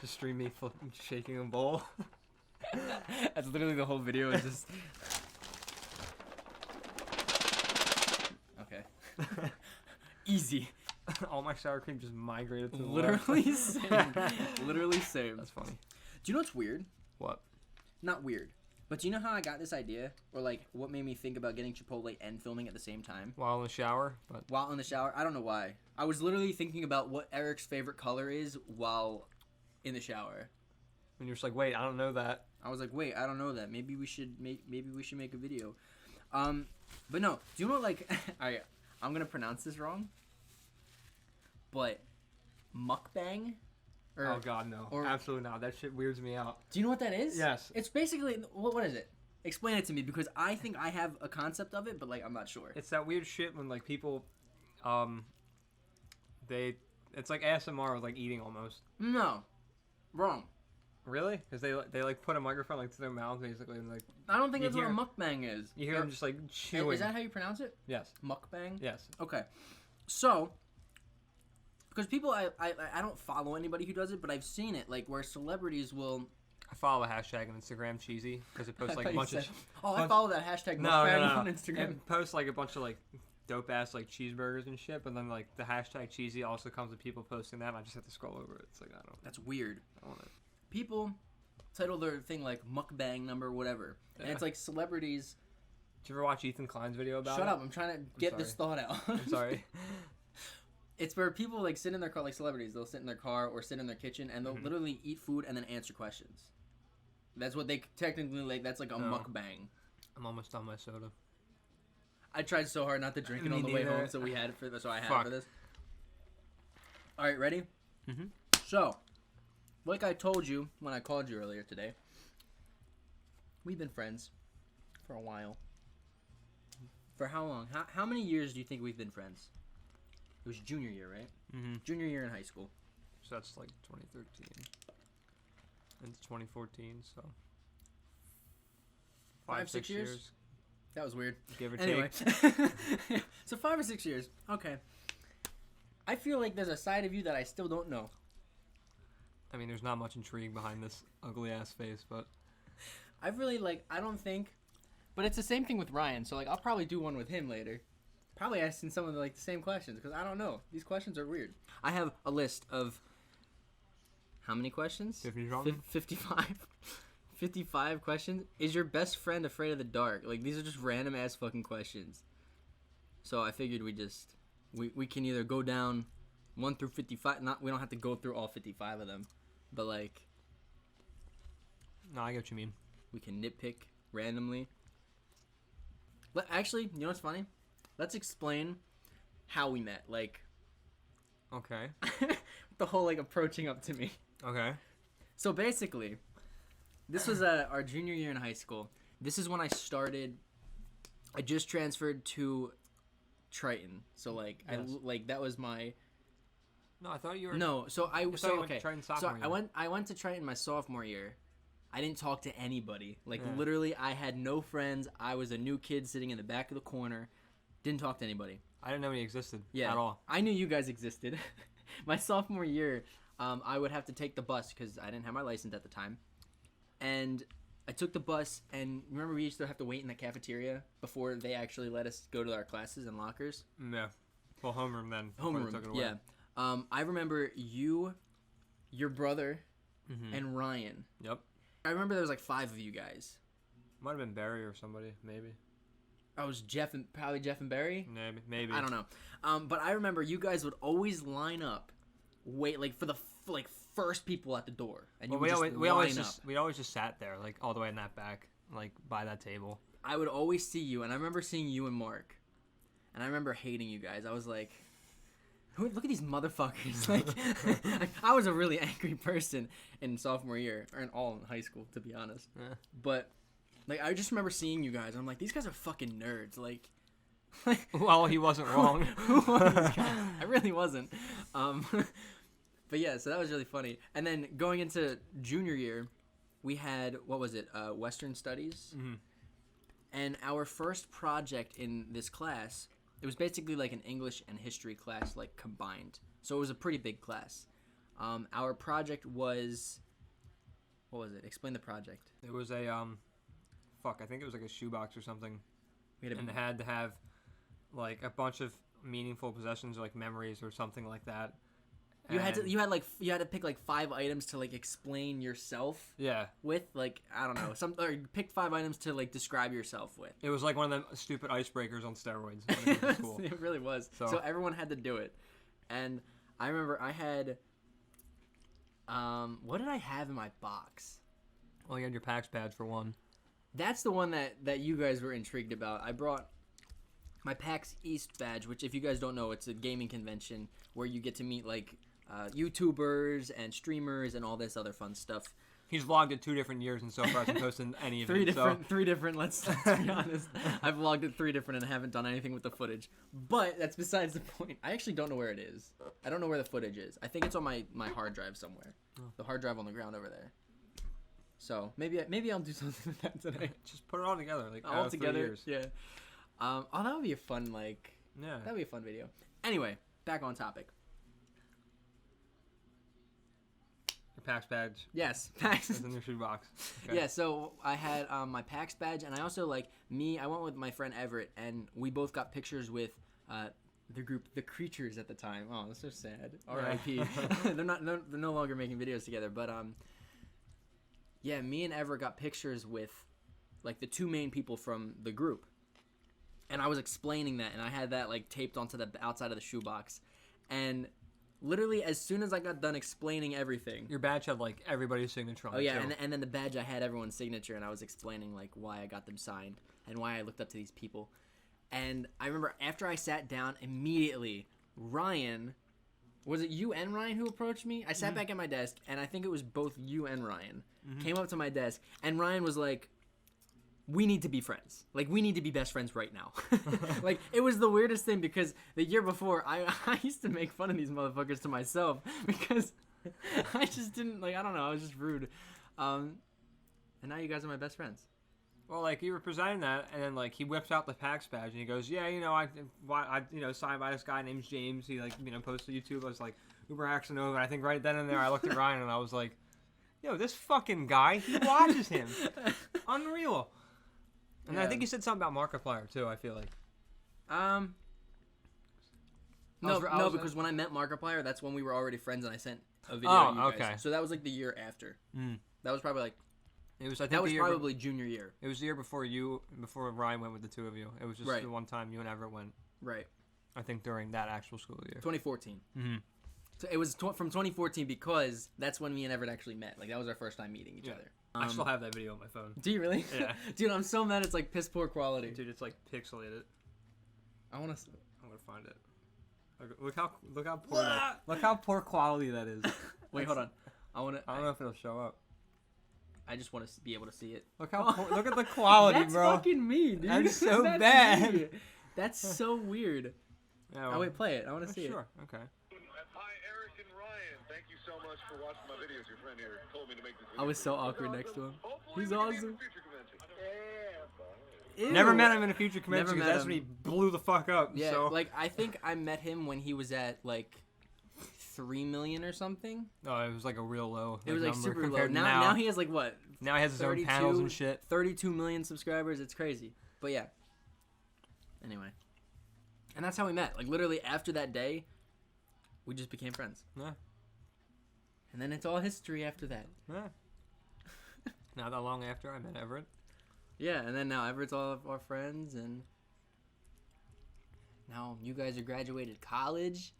Just stream me shaking a bowl. That's literally the whole video. Is just okay. Easy. All my sour cream just migrated to the Literally left. same. Literally same. That's funny. Do you know what's weird? What? Not weird. But do you know how I got this idea? Or, like, what made me think about getting Chipotle and filming at the same time? While in the shower? But While in the shower? I don't know why. I was literally thinking about what Eric's favorite color is while in the shower. when you're just like, wait, I don't know that. I was like, wait, I don't know that. Maybe we should make a video. But no. Do you know, like... Alright, I'm going to pronounce this wrong. But mukbang? Oh, God, no. Absolutely not. That shit weirds me out. Do you know what that is? Yes. It's basically... What is it? Explain it to me, because I think I have a concept of it, but, like, I'm not sure. It's that weird shit when, like, people, it's like ASMR with, like, eating almost. No. Wrong. Really? Because they like, put a microphone, like, to their mouth, basically, and, like... I don't think You that's what a hear- mukbang is. You hear them just, like, chewing. Is that how you pronounce it? Yes. Mukbang? Yes. Okay. So... Because people, I don't follow anybody who does it, but I've seen it, like, where celebrities will... I follow a hashtag on Instagram, cheesy, because it posts, like, a bunch of... I follow that hashtag No, mukbang no, no. on Instagram. It posts, like, a bunch of, like, dope-ass, like, cheeseburgers and shit, but then, like, the hashtag cheesy also comes with people posting that, and I just have to scroll over it. It's like, I don't... That's weird. I want it. People title their thing, like, mukbang number, whatever. And it's, like, celebrities... Did you ever watch Ethan Klein's video about it? Shut up, I'm trying to get this thought out. I'm sorry. It's where people, like, sit in their car, like celebrities. They'll sit in their car or sit in their kitchen, and they'll literally eat food and then answer questions. That's what they technically, like, that's like a mukbang. I'm almost done my soda. I tried so hard not to drink it Me on the way neither. home, so I had it for this. Fuck. All right, ready? Mhm. So, like I told you when I called you earlier today, we've been friends for a while. For how long? How many years do you think we've been friends? It was junior year, right? Mm-hmm. Junior year in high school. So that's like 2013 into 2014, so 5-6 years? That was weird. Give or Anyway, take. so 5 or 6 years. Okay. I feel like there's a side of you that I still don't know. I mean, there's not much intrigue behind this ugly ass face, but I really I don't think, but it's the same thing with Ryan. So like, I'll probably do one with him later. Probably asking some of the same questions because I don't know. These questions are weird. I have a list of how many questions? 55. 55 questions. Is your best friend afraid of the dark? Like, these are just random ass fucking questions. So I figured we can either go down 1 through 55. We don't have to go through all 55 of them, but like, no, I get what you mean. we can nitpick randomly. Actually, you know what's funny? Let's explain how we met. Like, Okay. the whole approaching up to me. Okay. So basically, this was our junior year in high school. This is when I started. I just transferred to Triton. So Yes. that was my. No, I thought you were. No, so I thought you went to Triton So sophomore year. I went to Triton my sophomore year. I didn't talk to anybody. Yeah. Literally, I had no friends. I was a new kid sitting in the back of the corner. Didn't talk to anybody. I didn't know he existed. Yeah, At all. I knew you guys existed. My sophomore year, I would have to take the bus because I didn't have my license at the time. And I took the bus, and remember we used to have to wait in the cafeteria before they actually let us go to our classes and lockers? Yeah. Well, homeroom then. before they Homeroom, took it away. yeah. I remember you, your brother, and Ryan. Yep. I remember there was 5 of you guys. Might have been Barry or somebody, maybe. I was probably Jeff and Barry. Maybe. I don't know. But I remember you guys would always line up, wait for the first people at the door, and you Well, would we always line up. we always just sat there, like all the way in that back, like by that table. I would always see you, and I remember seeing you and Mark, and I remember hating you guys. I was like, look at these motherfuckers. I was a really angry person in sophomore year, or in high school, to be honest. Yeah. But I just remember seeing you guys. And I'm like, these guys are fucking nerds. Well, he wasn't wrong. Who are these guys? I really wasn't. But yeah, so that was really funny. And then going into junior year, we had, what was it, Western Studies? Mm-hmm. And our first project in this class, it was basically like an English and history class, combined. So it was a pretty big class. Our project was, what was it? Explain the project. It was a fuck. I think it was like a shoebox or something, We had and it had to have like a bunch of meaningful possessions, or like memories or something like that. you had And- you had to pick like 5 items to like explain yourself Yeah, with, like, I don't know, or you picked 5 items to like describe yourself with. it was like one of them stupid icebreakers on steroids when I went to school. It really was. So- So everyone had to do it. And I remember I had, what did I have in my box? Well, you had your PAX badge for one. That's the one that you guys were intrigued about. I brought my PAX East badge, which, if you guys don't know, it's a gaming convention where you get to meet like YouTubers and streamers and all this other fun stuff. He's vlogged it 2 different years, and so far hasn't posted any of Three it. different. Let's be honest. I've vlogged it 3 different and haven't done anything with the footage. But that's besides the point. I actually don't know where it is. I don't know where the footage is. I think it's on my hard drive somewhere. The hard drive on the ground over there. So maybe I'll do something with that today. Just put it all together, like All 3 together. years. Yeah. Oh, that would be a fun Yeah. that'd be a fun video. Anyway, back on topic. Your PAX badge Yes, PAX. is in your shoebox. Okay. Yeah, so I had my PAX badge, and I also, I went with my friend Everett, and we both got pictures with the group The Creatures at the time. Oh, that's so sad. R.I.P. they're no longer making videos together, but yeah, me and Everett got pictures with like the 2 main people from the group, and I was explaining that, and I had that like taped onto the outside of the shoebox, and literally as soon as I got done explaining everything. Your badge had like everybody's signature on Oh it. yeah, too. and then the badge I had everyone's signature, and I was explaining like why I got them signed and why I looked up to these people. And I remember after I sat down, immediately Ryan, was it you and Ryan who approached me? I sat back at my desk, and I think it was both you and Ryan came up to my desk, and Ryan was like, "We need to be friends. Like, we need to be best friends right now." Like, it was the weirdest thing because the year before, I used to make fun of these motherfuckers to myself because I just didn't, like, I don't know, I was just rude. And now you guys are my best friends. Well, like, you were presenting that, and then, like, he whips out the PAX badge, and he goes, yeah, you know, I signed by this guy named James. He, like, posted to YouTube. I was like, Uber Axonova. And I think right then and there, I looked at Ryan, and I was like, yo, this fucking guy, he watches him. Unreal. And I Yeah. think he said something about Markiplier, too, I feel like. No, because when I met Markiplier, that's when we were already friends, and I sent a video Oh, to you guys. okay. So that was, like, the year after. Mm. That was probably, like, It was, I think, that was the year probably junior year. It was the year before Ryan went with the 2 of you. It was just Right. the one time you and Everett went, Right. I think, during that actual school year. 2014. Mm-hmm. So it was from 2014 because that's when me and Everett actually met. Like, that was our first time meeting each Yeah. other. I still have that video on my phone. Do you really? Yeah. Dude, I'm so mad it's like piss poor quality. Dude, it's like pixelated. I want to. I'm gonna find it. Look how poor look how poor quality that is. Wait, hold on. I want to. I don't know if it'll show up. I just want to be able to see it. Look how look at the quality, That's bro. fucking me, dude. That's so bad. me. That's so weird. Yeah, Oh wait, play it. I want to see sure. Okay. Hi, Eric and Ryan. Thank you so much for watching my videos. Your friend here told me to make this it. video. I was so awkward next to him. Hopefully He's we can meet awesome. at the future convention. Ew. Never met him in a future convention Never because met that's him. when he blew the fuck up. Yeah, So. like I think I met him when he was at like 3 million or something. Oh, it was like a real low. It was like number super low. compared to Now he has like what? Now he has his own panels and shit. 32 million subscribers. It's crazy. But yeah. Anyway. And that's how we met. Like literally after that day, we just became friends. Yeah. And then it's all history after that. Yeah. Not that long after I met Everett. Yeah, and then now Everett's all of our friends, and now you guys are graduated college.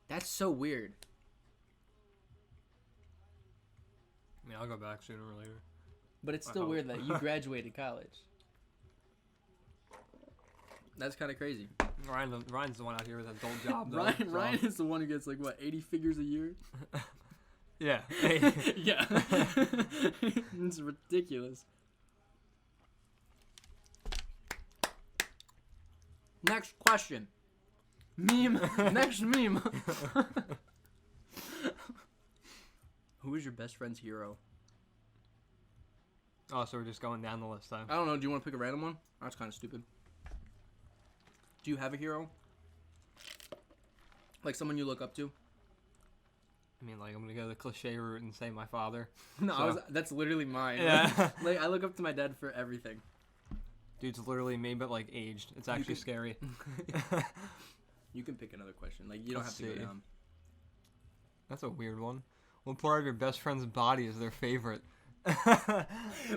That's so weird. I mean, I'll go back sooner or later. But it's I still hope. weird that you graduated college. That's kind of crazy. Ryan's the one out here with an adult job. Though, Ryan, so. Ryan is the one who gets like what 80 figures a year. Yeah. Yeah, it's ridiculous. Next question. Meme. Next meme. Who is your best friend's hero? Oh, so we're just going down the list, huh? I don't know. Do you want to pick a random one? That's kind of stupid. Do you have a hero? Like someone you look up to? I mean, like, I'm gonna go the cliche route and say my father. No, So- that's literally mine. Yeah. Like, I look up to my dad for everything. Dude's literally me, but like aged. It's actually can- scary. You can pick another question. Like, you don't Let's have to see. go down. That's a weird one. What part of your best friend's body is their favorite?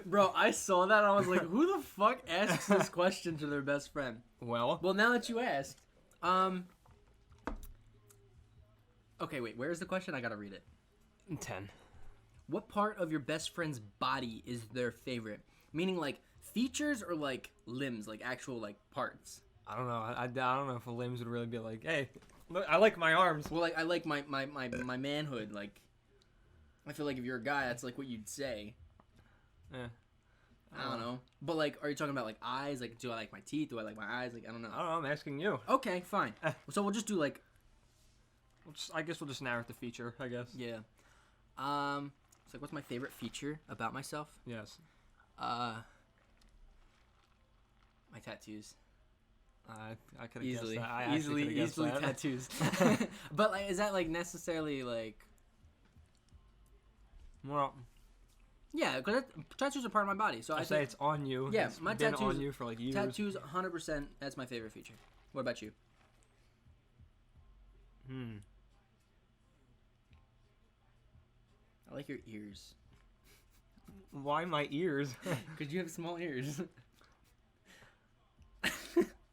Bro, I saw that. I was like, who the fuck asks this question to their best friend? Well, Well, now that you asked, okay, wait. Where's the question? I gotta read it. 10. What part of your best friend's body is their favorite? Meaning, like features or like limbs, like actual like parts. I don't know. I don't know if the limbs would really be like, hey, look, I like my arms. Well, like I like my manhood. Like, I feel like if you're a guy, that's like what you'd say. Yeah. I don't know. But like, are you talking about like eyes? Like, do I like my teeth? Do I like my eyes? Like, I don't know. I don't know. I'm asking you. Okay, fine. So we'll just do like, I guess we'll just narrow it to feature. I guess. yeah. It's like, what's my favorite feature about myself? Yes. My tattoos. I could have guessed Easily, that. I actually easily coulda guessed that. tattoos. But like, is that like necessarily like? Well, Yeah, because tattoos are part of my body. So I I say think it's on you. Yeah, It's my been tattoos- on you for like years. tattoos, 100%. That's my favorite feature. What about you? I like your ears. Why my ears? Because you have small ears.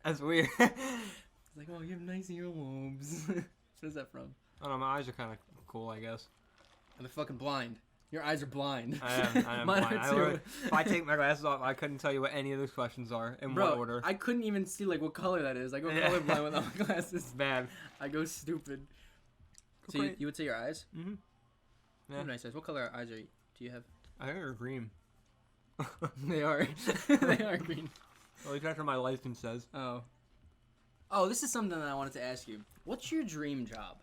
That's weird. It's like, oh, you have nice earlobes. What is that from? I don't know. My eyes are kind of cool, I guess. They're fucking blind. Your eyes are blind. I am Mine blind. are I too. literally- if I take my glasses off, I couldn't tell you what any of those questions are in what order. I couldn't even see like what color that is. I go Yeah. colorblind without my glasses. It's bad. I go stupid. So Great. you would say your eyes? Mm-hmm. You Yeah. have nice eyes. What color eyes do you have? I think they're green. They are. They are green. At least that's what my license says. Oh. Oh, this is something that I wanted to ask you. What's your dream job?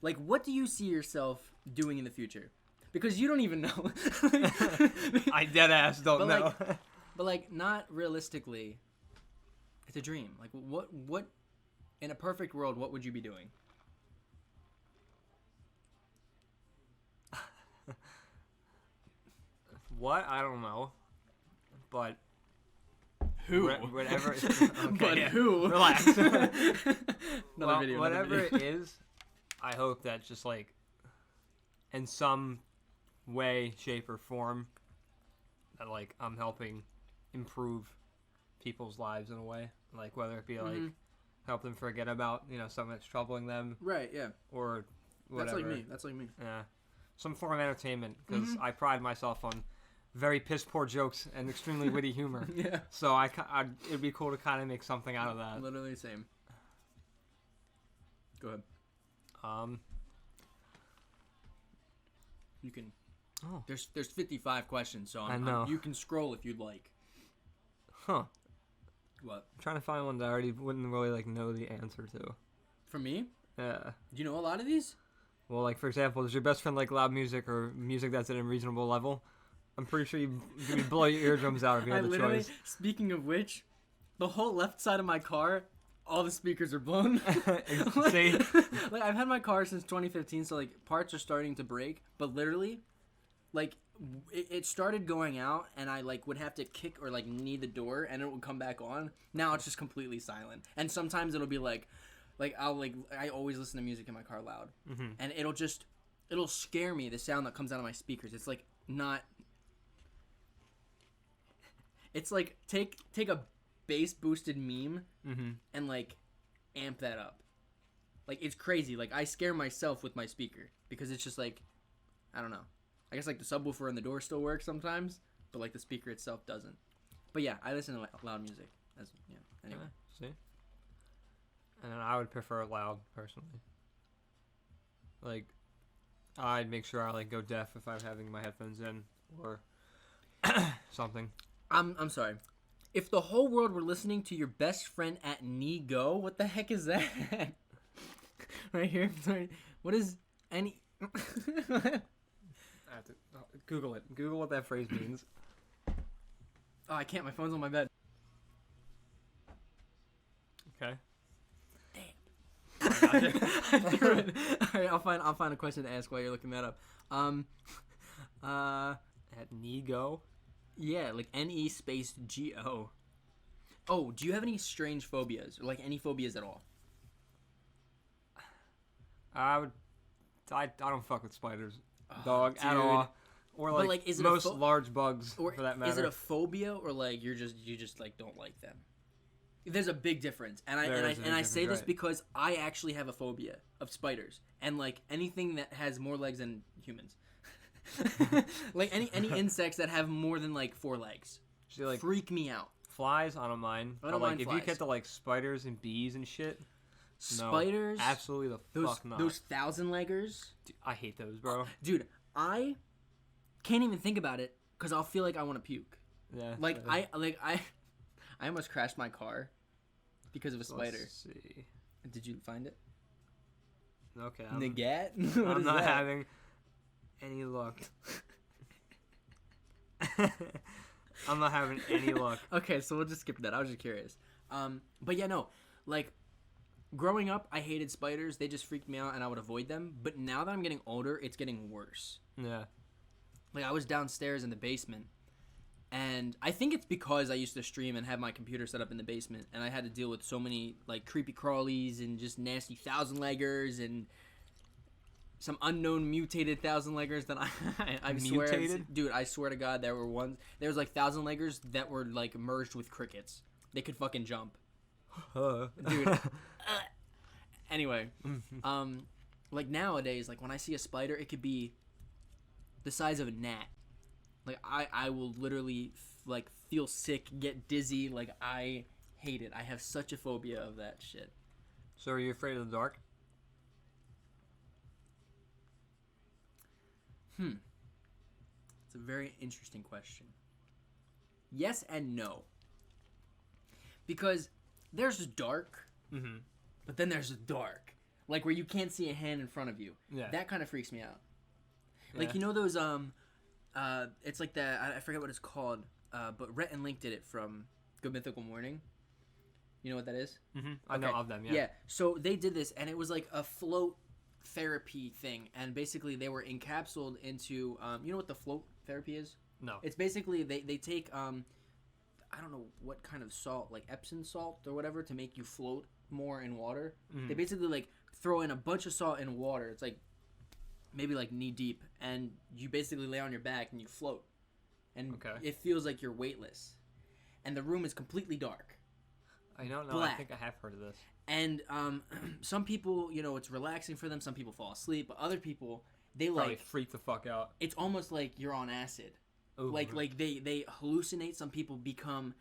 Like, what do you see yourself doing in the future? Because you don't even know. I dead ass don't But, know. But like, not realistically. It's a dream. Like, what? In a perfect world, what would you be doing? What? I don't know. But Who? whatever. Okay, But yeah. who? Relax. Another Well, video. whatever another video. it is, I hope that just like in some way, shape, or form that like I'm helping improve people's lives in a way. Like whether it be like Mhm. help them forget about something that's troubling them Right. Yeah. or whatever. That's like me. Yeah, some form of entertainment because Mm-hmm. I pride myself on very piss poor jokes and extremely witty humor. Yeah. So it'd be cool to kind of make something out of that. Literally the same. Go ahead. You can. Oh. There's 55 questions, so I know. you can scroll if you'd like. Huh. What? I'm trying to find one that I already wouldn't really like know the answer to. For me? Yeah. Do you know a lot of these? Well, like for example, does your best friend like loud music or music that's at a reasonable level? I'm pretty sure you'd blow your eardrums out if you I had the literally. choice. Speaking of which, the whole left side of my car, all the speakers are blown. See? Like I've had my car since 2015, so like parts are starting to break, but literally, like it started going out, and I like would have to kick or like knee the door, and it would come back on. Now it's just completely silent, and sometimes it'll be like I always listen to music in my car loud, and it'll scare me the sound that comes out of my speakers. It's like not. It's like take a bass boosted meme and like amp that up. Like it's crazy. Like I scare myself with my speaker because it's just like I don't know. I guess like the subwoofer in the door still works sometimes, but like the speaker itself doesn't. But yeah, I listen to loud music. Anyway. See? And then I would prefer loud personally. Like, I'd make sure I like go deaf if I'm having my headphones in or something. I'm sorry. If the whole world were listening to your best friend at knee go, what the heck is that? Right here. Sorry. What is any? I have to Google it. Google what that phrase means. Oh, I can't. My phone's on my bed. Okay. Damn. I threw it. All right, I'll find a question to ask while you're looking that up. At Nego. Yeah, like NE space GO. Oh, do you have any strange phobias or like any phobias at all? I don't fuck with spiders, dog, at dude. all. Or But, like, is it a most large bugs, Or for that matter. is it a phobia or like you just like don't like them? There's a big difference, and I There is a big I say difference, this right. because I actually have a phobia of spiders and like anything that has more legs than humans. Like any insects that have more than like 4 legs See, like freak me out. flies, I don't mind. I don't but, like, mind if flies. you get to like spiders and bees and shit, no, Spiders, absolutely the those fuck not. those 1,000-leggers. Dude, I hate those, bro. Dude, I can't even think about it because I'll feel like I want to puke. Yeah. Like so- I almost crashed my car because of a spider. Let's see. Did you find it? Okay. Nagat? What I'm is not that? having any luck. I'm not having any luck. Okay, so we'll just skip that. I was just curious. But yeah, no, like growing up, I hated spiders. They just freaked me out, and I would avoid them. But now that I'm getting older, it's getting worse. Yeah. Like I was downstairs in the basement, and I think it's because I used to stream and have my computer set up in the basement, and I had to deal with so many like creepy crawlies and just nasty 1,000-leggers and some unknown mutated 1,000-leggers that I swear, Mutated? dude, I swear to God, there was like 1,000-leggers that were like merged with crickets. They could fucking jump, dude. Anyway, like nowadays, like when I see a spider, it could be the size of a gnat. Like I will literally like feel sick, get dizzy. Like I hate it. I have such a phobia of that shit. So are you afraid of the dark? It's a very interesting question. Yes and no. Because there's dark, Mm-hmm. but then there's dark. Like where you can't see a hand in front of you. Yeah. That kind of freaks me out. Yeah. Like you know those it's like that I forget what it's called, but Rhett and Link did it from Good Mythical Morning. You know what that is? Mm-hmm. I know Okay. of them. Yeah. Yeah. So they did this, and it was like a float therapy thing, and basically they were encapsulated into you know what the float therapy is? No. It's basically they take I don't know what kind of salt, like Epsom salt or whatever, to make you float more in water. Mhm. They basically like throw in a bunch of salt in water. It's like maybe like knee deep, and you basically lay on your back and you float, and Okay. it feels like you're weightless, and the room is completely dark. I don't know. Black. I think I have heard of this. And some people, you know, it's relaxing for them. Some people fall asleep, but other people, they Probably like freak the fuck out. it's almost like you're on acid. Ooh. Like they hallucinate. Some people become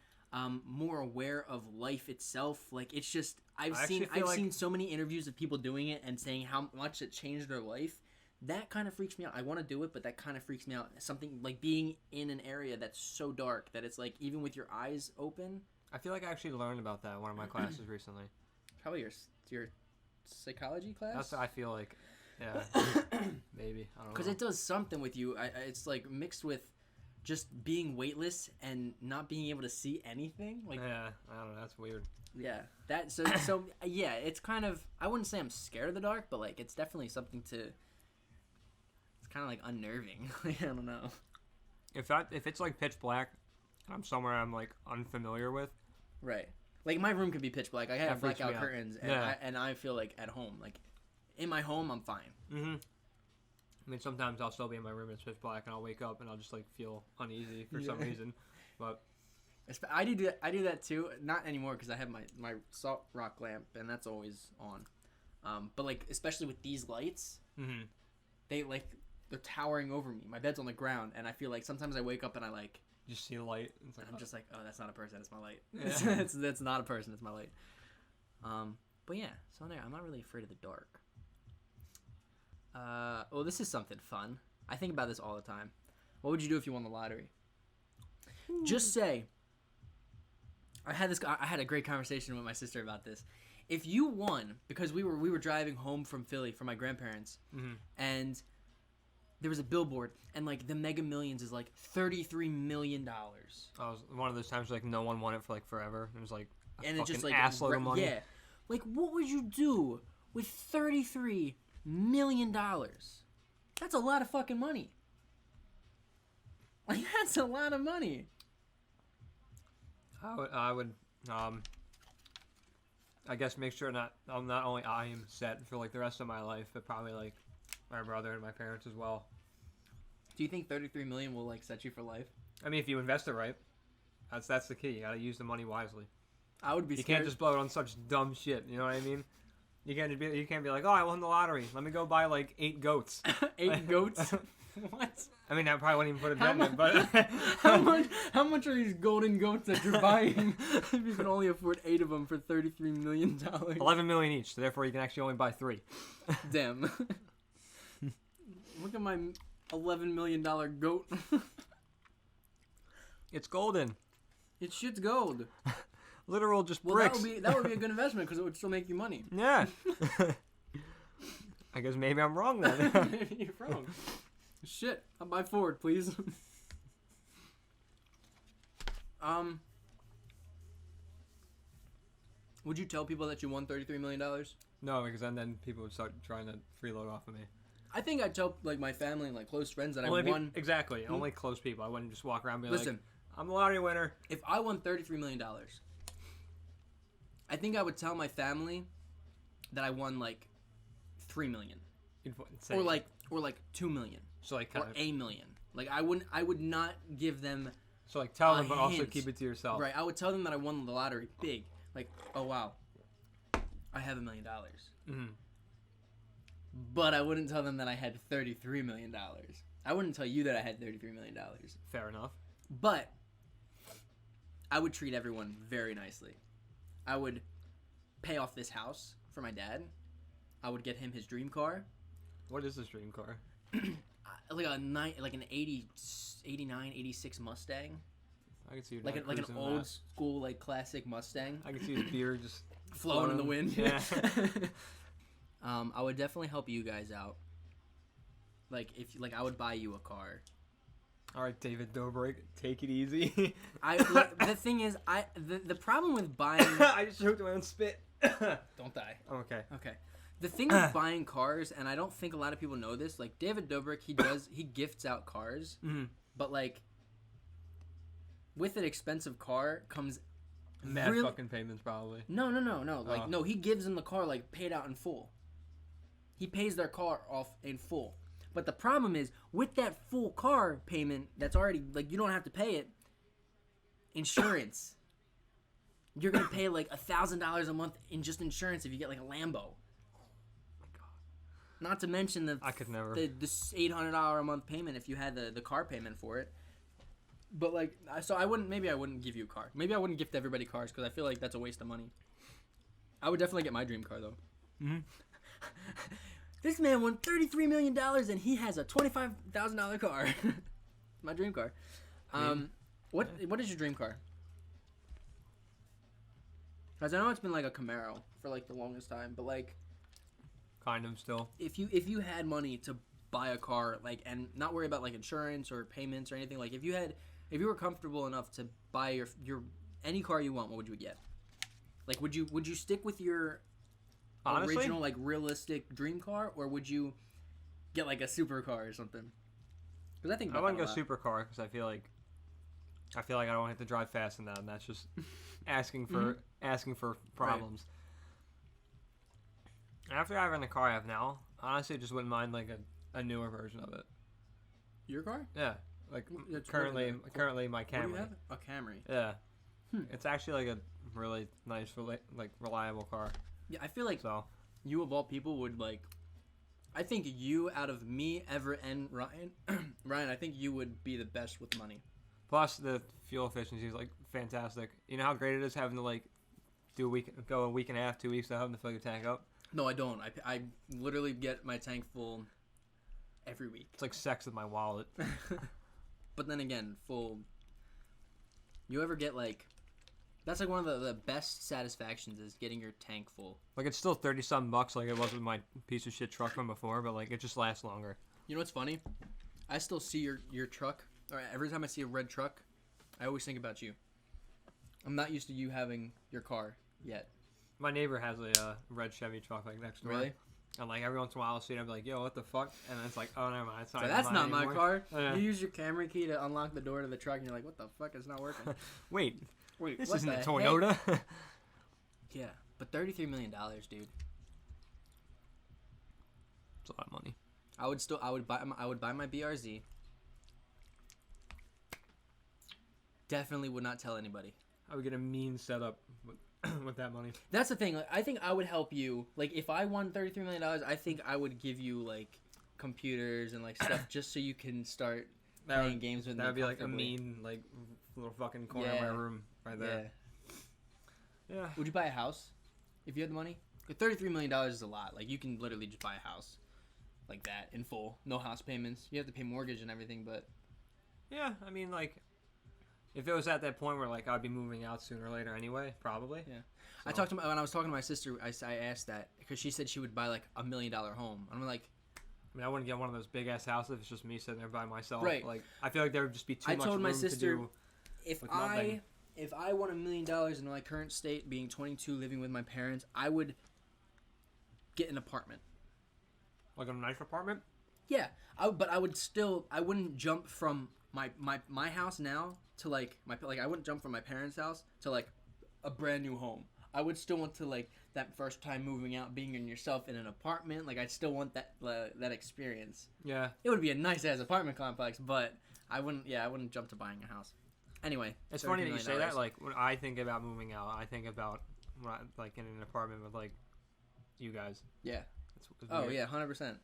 more aware of life itself. Like it's just I've I seen actually feel like- seen so many interviews of people doing it and saying how much it changed their life. That kind of freaks me out. I want to do it, but that kind of freaks me out. Something like being in an area that's so dark that it's like even with your eyes open. I feel like I actually learned about that in one of my classes recently. Probably your psychology class. That's what I feel like. Yeah. Maybe. I don't know. Because it does something with you. It's like mixed with just being weightless and not being able to see anything. Like Yeah. I don't know. That's weird. yeah, that so yeah. It's kind of I wouldn't say I'm scared of the dark, but like it's definitely something to. It's kind of like unnerving. I don't know. If it's like pitch black, and I'm somewhere I'm like unfamiliar with. Right. Like my room could be pitch black. I have That freaks blackout me out. curtains, and Yeah. I feel like at home. Like in my home, I'm fine. Mm-hmm. I mean, sometimes I'll still be in my room and it's pitch black, and I'll wake up and I'll just like feel uneasy for some Yeah. reason. But I do that too. Not anymore because I have my salt rock lamp, and that's always on. But like especially with these lights, mm-hmm. they're towering over me. My bed's on the ground, and I feel like sometimes I wake up and I like you just see the light. It's like, I'm just like, oh, that's not a person, it's my light. Yeah. That's not a person, it's my light. But yeah, so there, I'm not really afraid of the dark. Well, this is something fun. I think about this all the time. What would you do if you won the lottery? Just say. I had a great conversation with my sister about this. If you won, because we were driving home from Philly from my grandparents, mm-hmm. and there was a billboard, and like the Mega Millions is like $33 million. I was one of those times like no one won it for like forever. It was like a And it fucking just like assload of money. Yeah, like what would you do with $33 million. That's a lot of fucking money. Like, that's a lot of money. I would I guess make sure not only I am set for like the rest of my life, but probably like my brother and my parents as well. Do you think 33 million will like set you for life? I mean, if you invest it right, that's the key. You gotta use the money wisely. I would be You scared. can't just blow it on such dumb shit. You know what I mean? You can't be like, oh, I won the lottery. Let me go buy like 8 goats. 8 goats? What? I mean, I probably wouldn't even put a How dent in it, but How much are these golden goats that you're buying if you can only afford 8 of them for $33 million? 11 million each. So therefore, you can actually only buy 3. Damn. Look at my $11 million goat. It's golden. It shit's gold. Literal just Well, bricks. that would be a good investment because it would still make you money. Yeah. I guess maybe I'm wrong then. Maybe you're wrong. Shit, I'll buy Ford, please. Would you tell people that you won $33 million? No, because then people would start trying to freeload off of me. I think I'd tell like my family and like close friends that Only I won. exactly. Only close people. I wouldn't just walk around and be Listen, like, I'm the lottery winner. if I won $33 million, I think I would tell my family that I won like $3 million, Insane. or like $2 million, so like or kind of, $1 million. Like I would not give them. so like tell a them, but also hint. keep it to yourself. Right, I would tell them that I won the lottery big. Like, oh wow, I have $1 million. Mm-hmm. But I wouldn't tell them that I had $33 million. I wouldn't tell you that I had $33 million. Fair enough. But I would treat everyone very nicely. I would pay off this house for my dad. I would get him his dream car. What is this dream car? Like an 89, 86 Mustang. I can see you Like an cruising old that. school, like classic Mustang. I can see the beer just Flowing in the wind. Yeah. I would definitely help you guys out. Like I would buy you a car. All right, David Dobrik, take it easy. The thing is, the problem with buying. I just choked my own spit. Don't die. Okay. Okay. The thing with buying cars, and I don't think a lot of people know this, like David Dobrik, he gifts out cars, Mhm. but like with an expensive car comes Mad real- fucking payments probably. No. Like Oh. no, he gives them the car like paid out in full. He pays their car off in full. But the problem is with that full car payment that's already like you don't have to pay it. Insurance. You're gonna pay like $1,000 a month in just insurance if you get like a Lambo. Not to mention I could never. the $800 a month payment if you had the car payment for it. But like, so I wouldn't give you a car. Maybe I wouldn't gift everybody cars because I feel like that's a waste of money. I would definitely get my dream car though. Mhm. This man won $33 million and he has a $25,000 car. My dream car. What is your dream car? Because I know it's been like a Camaro for like the longest time, but like Kind of still. if you had money to buy a car like and not worry about like insurance or payments or anything, like if you were comfortable enough to buy your any car you want, what would you get? Like would you stick with your Honestly? original like realistic dream car, or would you get like a supercar or something? Because I think I about wouldn't that go a lot. supercar because I feel like I don't have to drive fast in that, and that's just asking for problems. After having the car I have now, honestly, I just wouldn't mind like a newer version of it. Your car? Yeah, like That's currently my What do Camry. you have? A Camry. Yeah, Hmm. it's actually like a really nice, like reliable car. Yeah, I feel like So you of all people would like. I think you out of me, Ever, and Ryan, Ryan, I think you would be the best with money. plus the fuel efficiency is like fantastic. You know how great it is having to like go a week and a half, 2 weeks to having to fill your tank up. No, I don't. I literally get my tank full every week. It's like sex with my wallet. But then again, full. You ever get like. That's like one of the best satisfactions is getting your tank full. Like it's still $30-some like it was with my piece of shit truck from before, but like it just lasts longer. You know what's funny? I still see your truck. Or every time I see a red truck, I always think about you. I'm not used to you having your car yet. My neighbor has a red Chevy truck like next door. Really? And like every once in a while I'll see it, I'll be like, yo, what the fuck? And then it's like, oh, never mind. It's not So even that's mine not my anymore. car. Yeah. You use your Camry key to unlock the door to the truck, and you're like, what the fuck? It's not working. Wait, Wait, this what isn't the a heck? Toyota. Yeah, but $33 million, dude. It's a lot of money. I would buy my BRZ. Definitely would not tell anybody. I would get a mean setup with, with that money. That's the thing. Like, I think I would help you. Like, if I won $33 million, I think I would give you like computers and like stuff just so you can start playing games with me. That would be like a comfortably. mean, like little fucking corner of Yeah. my room right there. Yeah. Would you buy a house if you had the money? $33 million is a lot. Like, you can literally just buy a house like that in full, no house payments. You have to pay mortgage and everything, but Yeah. I mean, like, if it was at that point where like I'd be moving out sooner or later anyway, probably. Yeah. So, I talked to when I was talking to my sister. I asked that because she said she would buy like $1 million home. I'm like, I mean, I wouldn't get one of those big ass houses if it's just me sitting there by myself. Right. Like, I feel like there would just be too I much told my room sister, to do. if with nothing. I won $1 million in my current state, being 22, living with my parents, I would get an apartment. Like a nice apartment. Yeah, but I wouldn't jump from my house now to like I wouldn't jump from my parents' house to like a brand new home. I would still want to like that first time moving out, being in yourself in an apartment. Like, I'd still want that experience. Yeah. It would be a nice ass apartment complex, but I wouldn't jump to buying a house. Anyway, It's $33 funny that you say million. that. Like, when I think about moving out, I think about when I, like in an apartment with like you guys. Yeah. It's Oh weird. yeah, 100%,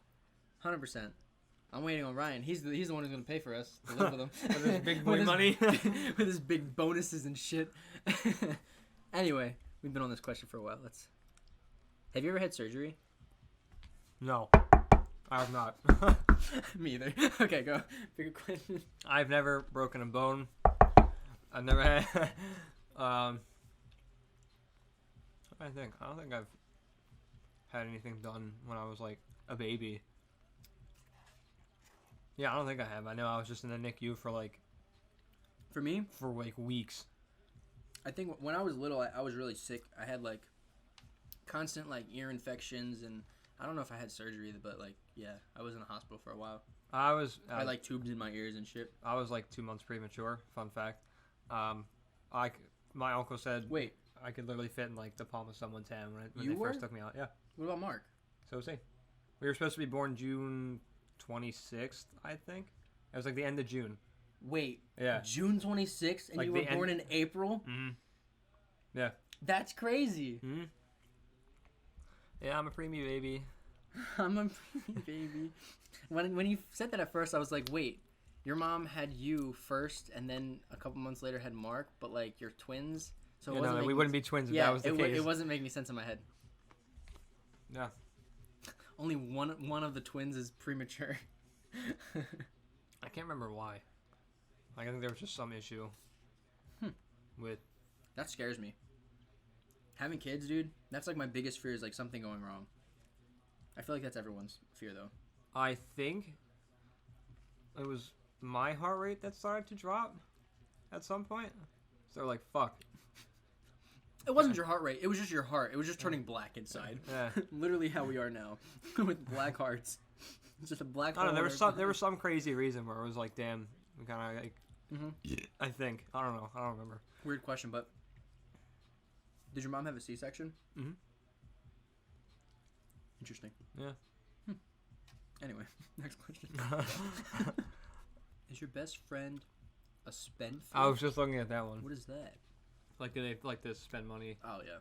100%. I'm waiting on Ryan. He's the one who's gonna pay for us to live with him. With his big boy With his- money. with his big bonuses and shit. Anyway, we've been on this question for a while. Have you ever had surgery? No, I have not. Me either. Okay, go. Bigger question. I've never broken a bone. I've never had. I don't think I've had anything done when I was like a baby. Yeah, I don't think I have. I know I was just in the NICU for like For me, weeks. I think when I was little, I was really sick. I had like constant like ear infections, and I don't know if I had surgery, but like yeah, I was in the hospital for a while. I was I had like tubes in my ears and shit. I was like 2 months premature. Fun fact. My uncle said Wait, I could literally fit in like the palm of someone's hand when You they first were? took me out. Yeah. what about Mark? So was he. We were supposed to be born June 26th, I think. It was like the end of June. Wait, Yeah. June 26th, and Like you the were end- born in April? Mm-hmm. Yeah. That's crazy. Mm-hmm. Yeah, I'm a preemie baby. I'm a baby. When you said that at first, I was like, wait, your mom had you first, and then a couple months later had Mark, but like you're twins, so it Yeah, wasn't no, we making- wouldn't be twins if Yeah, that was the case. it wasn't making sense in my head. Yeah. Only one of the twins is premature. I can't remember why. Like, I think there was just some issue with. That scares me. Having kids, dude, that's like my biggest fear is like something going wrong. I feel like that's everyone's fear though. I think it was my heart rate that started to drop at some point. So like, fuck. It wasn't your heart rate. It was just your heart. It was just turning black inside. Yeah. Literally how we are now, with black hearts. It's just a black. I don't know. hole There was in some crazy reason where it was like, damn, we kind of like. Mhm. I think I don't know. I don't remember. Weird question, but did your mom have a C-section? Mhm. Interesting. Yeah. Anyway, next question. Is your best friend a spendthrift? I was just looking at that one. What is that? Like, do they like to spend money, Oh yeah,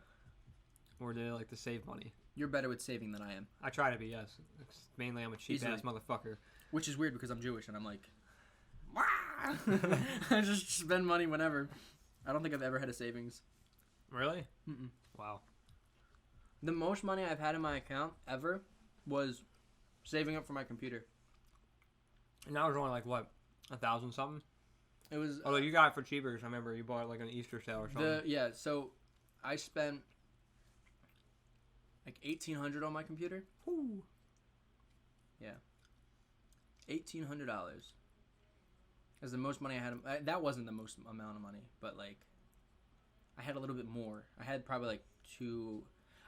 or do they like to save money? you're better with saving than I am, I try to be, yes. It's mainly, I'm a cheap ass motherfucker. which is weird because I'm Jewish and I'm like, I just spend money whenever. I don't think I've ever had a savings. Really? Mm-mm. Wow. The most money I've had in my account ever was saving up for my computer. And that was only like what, 1,000 something? It was Although you got it for cheaper, 'cause I remember you bought it like an Easter sale or something. so I spent like $1,800 on my computer. Ooh. Yeah, $1,800 is the most money I had. That wasn't the most amount of money, but like I had a little bit more. I had probably like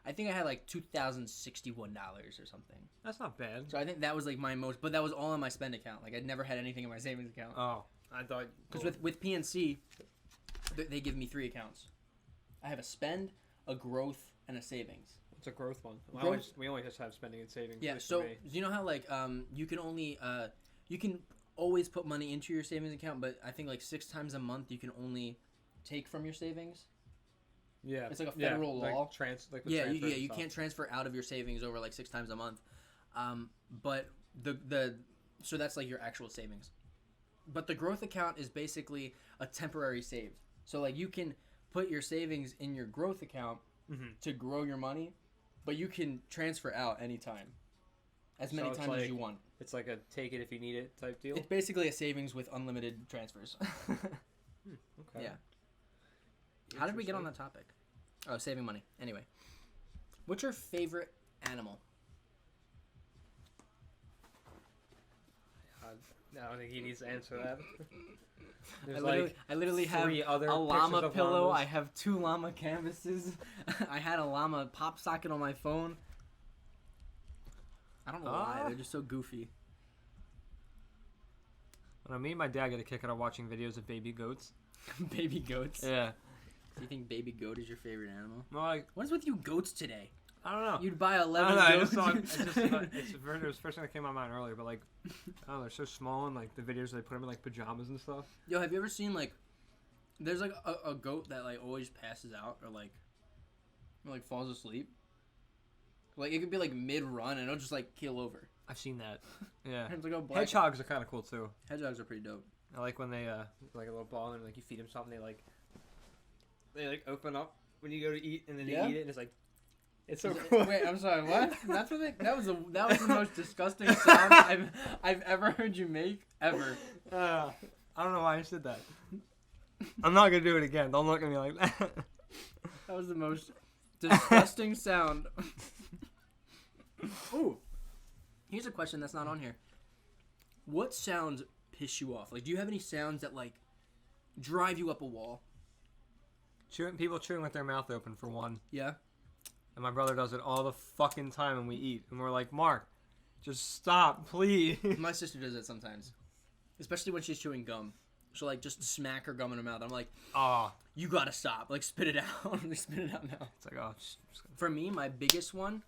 I think I had like $2,061 or something. That's not bad. So I think that was like my most, but that was all in my spend account. Like I never had anything in my savings account. Oh, I thought Because with PNC, they give me 3 accounts. I have a spend, a growth, and a savings. it's a growth one. We only just have spending and savings. Yeah. just So for me. you know how like you can only you can always put money into your savings account, but I think like 6 times a month you can only take from your savings. Yeah, It's like a federal law. With Yeah, transfers and you stuff. can't transfer out of your savings over like 6 times a month. But the so that's like your actual savings. But the growth account is basically a temporary save. So like you can put your savings in your growth account to grow your money, but you can transfer out anytime, as many So it's times as like- you want. It's like a take it if you need it type deal. It's basically a savings with unlimited transfers. Okay. Yeah. How did we get on that topic? Oh, saving money. Anyway, what's your favorite animal? I don't think he needs to answer that. There's I literally have 3 other a llama pictures of pillow. llamas. I have 2 llama canvases. I had a llama pop socket on my phone. I don't know why. They're just so goofy. Me and my dad get a kick out of watching videos of baby goats. Baby goats. Yeah. Do you think baby goat is your favorite animal? Well, like, What is with you goats today? I don't know. You'd buy I 11 don't know. I goats. just saw. It was the first thing that came to my mind earlier. But like, I don't know. They're so small, and like the videos they put them in like pajamas and stuff. Yo, have you ever seen like, there's like a goat that like always passes out or like falls asleep. Like it could be like mid run and it'll just like keel over. I've seen that. Yeah. It's like a black. Hedgehogs are kind of cool too. Hedgehogs are pretty dope. I like when they like a little ball and like you feed them something. They like open up when you go to eat and then Yeah? they eat it and it's like. It's so Is it- cool. Wait, I'm sorry. What? That's what that was the most disgusting sound I've ever heard you make ever. I don't know why I said that. I'm not gonna do it again. Don't look at me like that. That was the most disgusting sound. Ooh, here's a question that's not on here. What sounds piss you off? Like, do you have any sounds that like drive you up a wall? People chewing with their mouth open for one. Yeah. And my brother does it all the fucking time when we eat. And we're like, Mark, just stop, please. My sister does it sometimes, especially when she's chewing gum. She'll like just smack her gum in her mouth. I'm like, Oh, you gotta stop. Like, spit it out. Spit it out now. it's like, oh, For me, my biggest one,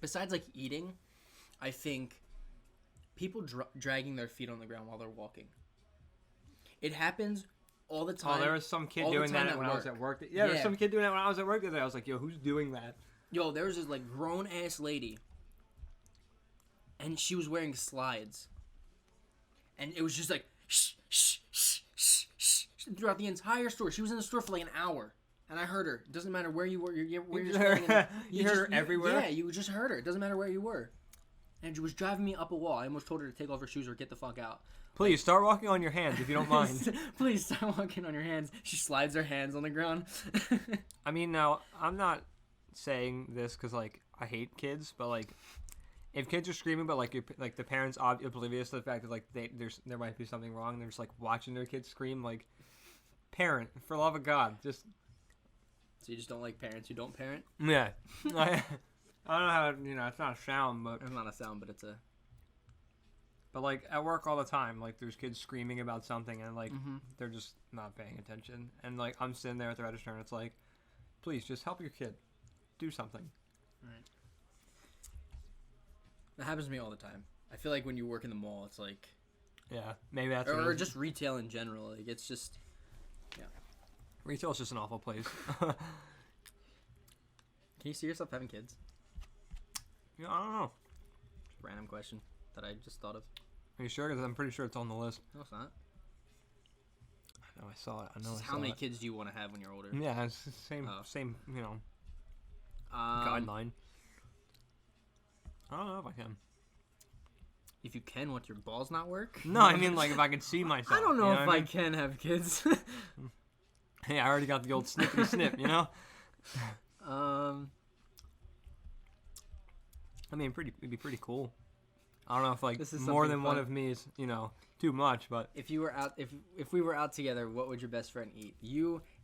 besides like eating, I think people dragging their feet on the ground while they're walking. It happens all the time. oh, there was some kid all the doing time that at when I was work. at work. Yeah, there was Yeah. some kid doing that when I was at work the other day. I was like, yo, who's doing that? Yo, there was this like grown ass lady, and she was wearing slides, and it was just like shh, shh, shh, shh, shh, throughout the entire store. She was in the store for like an hour, and I heard her. It doesn't matter where you were. Where you're standing. You heard her everywhere? Yeah, you just heard her. It doesn't matter where you were. And it was driving me up a wall. I almost told her to take off her shoes or get the fuck out. Please start walking on your hands if you don't mind. Please start walking on your hands. She slides her hands on the ground. I mean, now I'm not saying this because like I hate kids, but like if kids are screaming, but like like the parents oblivious to the fact that like there might be something wrong, they're just like watching their kids scream. Like, parent, for love of God, just So you just don't like parents who don't parent? yeah. I don't know how it's not a sound, but It's not a sound, but it's a. But like at work all the time, like there's kids screaming about something and like Mm-hmm. they're just not paying attention. And like I'm sitting there at the register and it's like, please just help your kid, do something. That happens to me all the time. I feel like when you work in the mall, it's like, Yeah, maybe that's what it or is. just retail in general. Like it's just. Retail's just an awful place. Can you see yourself having kids? I don't know. Random question that I just thought of. Are you sure? Because I'm pretty sure it's on the list. No, it's not. I know I saw it. I know. This is I how saw many it. kids do you want to have when you're older? Yeah, it's the same. Oh. Same. Um, Guideline. I don't know if I can. If you can, what, your balls not work? No, I mean like if I could see myself. I don't know you if what I mean? can have kids. Hey, I already got the old snippity snip. um, I mean, it'd be pretty cool. I don't know if like This is more something than one fun. of me is too much, but If you were out, if we were out together, what would your best friend eat?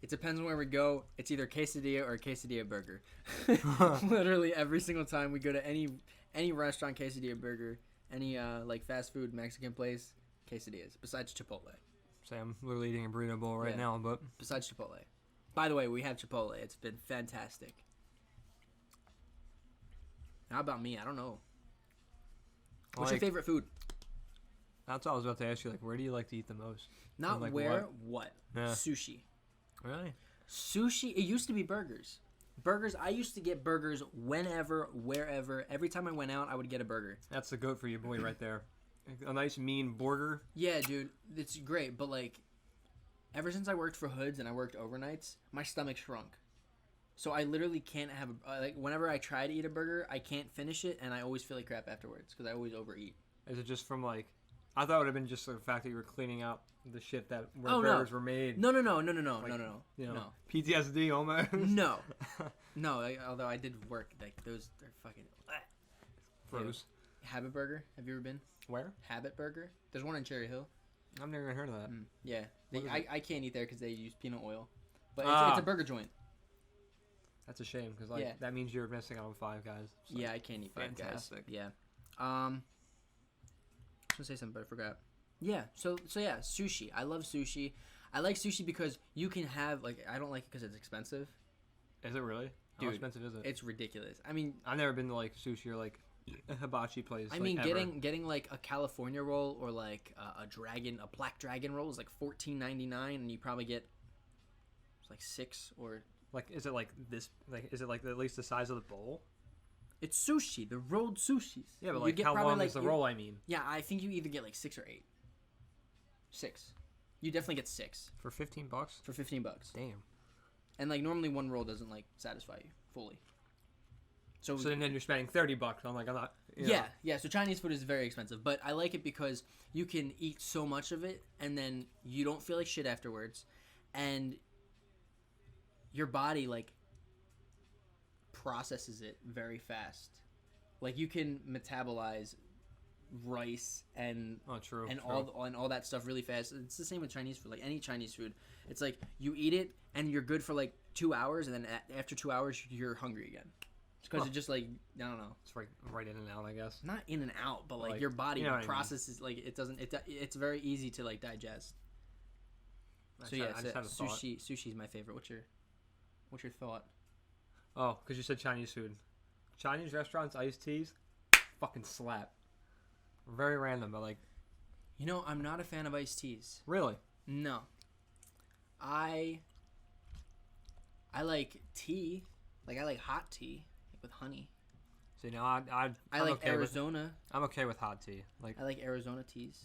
It depends on where we go. It's either quesadilla or quesadilla burger. Literally every single time we go to any restaurant, quesadilla burger, any like fast food Mexican place, quesadillas. Besides Chipotle. say I'm literally eating a burrito bowl right Yeah. now. But Besides Chipotle. By the way, we have Chipotle. It's been fantastic. How about me? I don't know. What's your like, favorite food? that's what I was about to ask you. Like, where do you like to eat the most? Not like where, what? Yeah. Sushi. Really? Sushi, it used to be burgers. Burgers, I used to get burgers whenever, wherever. Every time I went out, I would get a burger. That's the goat for you, boy, right there. A nice mean burger. Yeah, dude, it's great, but like, ever since I worked for Hoods and I worked overnights, my stomach shrunk. So I literally can't have like whenever I try to eat a burger, I can't finish it, and I always feel like crap afterwards because I always overeat. Is it just from like? I thought it would have been just the fact that you were cleaning out the shit that where Oh, no. burgers were made. No, You know, no. PTSD almost. No. No, although I did work, like, those, they're fucking... Froze. Habit Burger, have you ever been? Where? Habit Burger? There's one in Cherry Hill. I've never even heard of that. Yeah. What is I can't eat there because they use peanut oil. But Ah. it's a burger joint. That's a shame because like Yeah. that means you're missing out on Five Guys. So. Yeah, I can't eat Five Guys. fantastic. Yeah. I was gonna say something, but I forgot. Yeah, so yeah, sushi. I love sushi. I like sushi because you can have, like, I don't like it because it's expensive. Is it really? How Dude, expensive is it? It's ridiculous. I mean, I've never been to like sushi or like a hibachi place. I like, mean, ever. getting like a California roll or like a black dragon roll is like $14.99, and you probably get like 6 or. Like, is it like this? Like, is it like at least the size of the bowl? It's sushi, the rolled sushis. Yeah, but You like get how probably, long like, is the you- roll? I mean, Yeah, I think you either get like 6 or 8. 6. You definitely get 6 for $15. for $15. Damn. And like normally one roll doesn't like satisfy you fully. So So then you're spending $30. I'm like, I'm not. You yeah, know. yeah. So Chinese food is very expensive, but I like it because you can eat so much of it, and then you don't feel like shit afterwards, and your body like processes it very fast. Like you can metabolize rice and Oh, true. and true. all that stuff really fast. It's the same with Chinese food. Like any Chinese food, it's like you eat it and you're good for like 2 hours, and then after 2 hours you're hungry again. Because Huh. it just like I don't know, It's right in and out, I guess. not in and out, but like, Like, your body you know what I mean. processes like it doesn't. It's very easy to like digest. So yeah, I just had a thought. sushi's my favorite. What's your thought? Oh, because you said Chinese food. Chinese restaurants, iced teas, fucking slap. Very random, but like, You know, I'm not a fan of iced teas. really. No. I like tea. Like I like hot tea with honey. See, now I I'm like okay with, Arizona. I'm okay with hot tea. Like I like Arizona teas.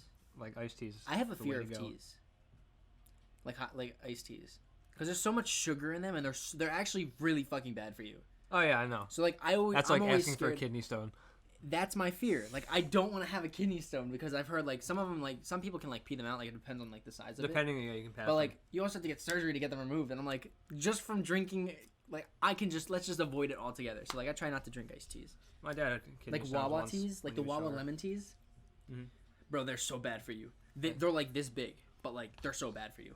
iced teas. I have a the way fear to of go. teas. Like iced teas. Because there's so much sugar in them, and they're actually really fucking bad for you. Oh yeah, I know. So like I'm That's like always asking for a scared. kidney stone. That's my fear. Like I don't want to have a kidney stone because I've heard like some of them, like some people can like pee them out. Like it depends on like the size of it. Depending, yeah, you can pass. But them. like you also have to get surgery to get them removed, and I'm like, just from drinking, like let's just avoid it altogether. So like I try not to drink iced teas. my dad had kidney Like stones Wawa once teas, like the when he was Wawa younger. lemon teas. Mhm. Bro, they're so bad for you. They're like this big, but like they're so bad for you.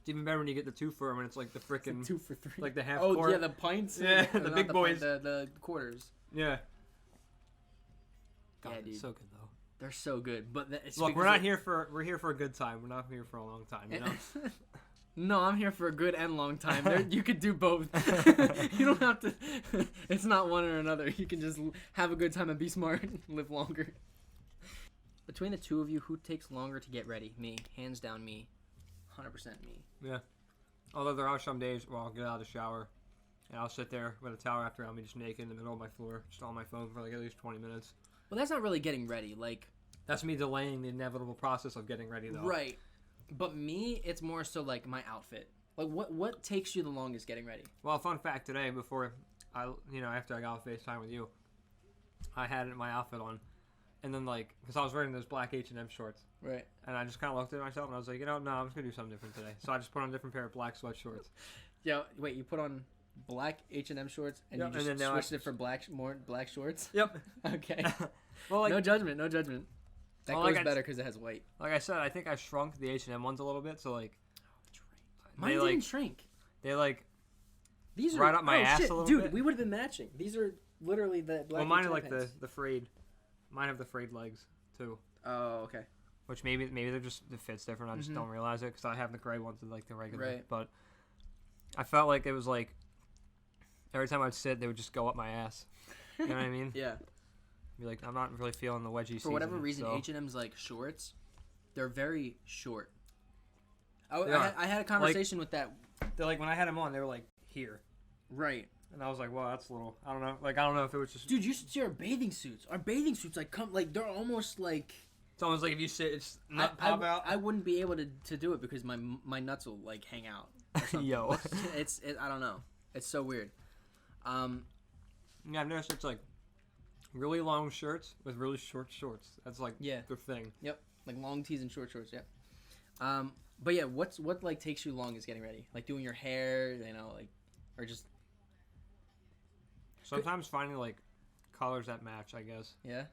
It's even better when you get the 2 for 'em and it's like the freaking 2 for 3. like the half Oh quart. yeah, the pints. Yeah, Or the not big pint, boys. the quarters. Yeah. Yeah, God, dude. so good though. They're so good, but it's Look, because we're not it- here for a good time. We're not here for a long time. You know. No, I'm here for a good and long time. You could do both. You don't have to. It's not one or another. You can just have a good time and be smart and live longer. Between the two of you, who takes longer to get ready? Me. Hands down, me. 100% me. Yeah. Although there are some days where I'll get out of the shower and I'll sit there with a towel wrapped around me just naked in the middle of my floor, just on my phone for like at least 20 minutes. Well, that's not really getting ready. Like, That's me delaying the inevitable process of getting ready though. right. But me, it's more so like my outfit. Like, what takes you the longest getting ready? Well, fun fact today, before after I got off FaceTime with you, I had my outfit on, and then like, because I was wearing those black H&M shorts, Right. and I just kind of looked at myself and I was like, no, I'm just gonna do something different today. So I just put on a different pair of black sweatshorts. Yeah. Wait, you put on black H&M shorts, and Yep, you just and then now switched it for more black shorts. Yep. Okay. Well, like no judgment. No judgment. That Well, goes like I- better because it has white. I said, I think I shrunk the H&M ones a little bit. So like Mine like- didn't shrink. they like These are right up my oh, ass shit, a little dude. bit. We would have been matching. These are literally the black. well, mine are H&M like pants. the frayed. Mine have the frayed legs too. Oh, okay. Which maybe they're just the fit's different. I just Mhm. don't realize it because I have the gray ones with like the regular. Right. But I felt like it was like every time I'd sit, they would just go up my ass. You know what I mean? Yeah. Be like, I'm not really feeling the wedgie. For whatever season, reason, so. H&M's like shorts. They're very short. They I are. had a conversation with that. They're like when I had them on, they were like here, Right. and I was like, well, that's a little. I don't know. Like I don't know if it was just. Dude, you should see our bathing suits. Our bathing suits they're almost like It's almost like if you sit, it's nut I, pop out. I wouldn't be able to do it because my nuts will like hang out. or something. Yo. It's I don't know. It's so weird. Yeah, I've noticed it's like really long shirts with really short shorts. That's like Yeah. the thing. Yep. Like long tees and short shorts. Yep. But yeah, what like takes you long is getting ready, like doing your hair, like, or just Sometimes finding like colors that match, I guess. yeah.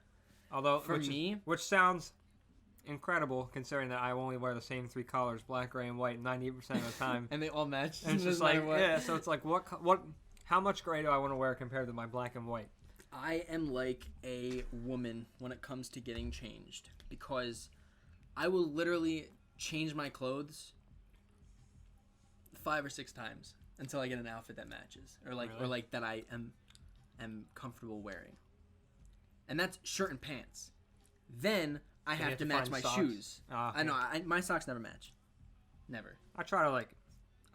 Although For me, which sounds incredible considering that I only wear the same 3 colors, black, gray, and white, 98% of the time. and they all match. And it's just no matter like what. yeah, so it's like what how much gray do I want to wear compared to my black and white? I am like a woman when it comes to getting changed because I will literally change my clothes 5 or 6 times until I get an outfit that matches or Really? like that I am comfortable wearing. And that's shirt and pants. Then I you have have to to match find my socks? shoes. Ah, I know okay. my socks never match. Never. I try to like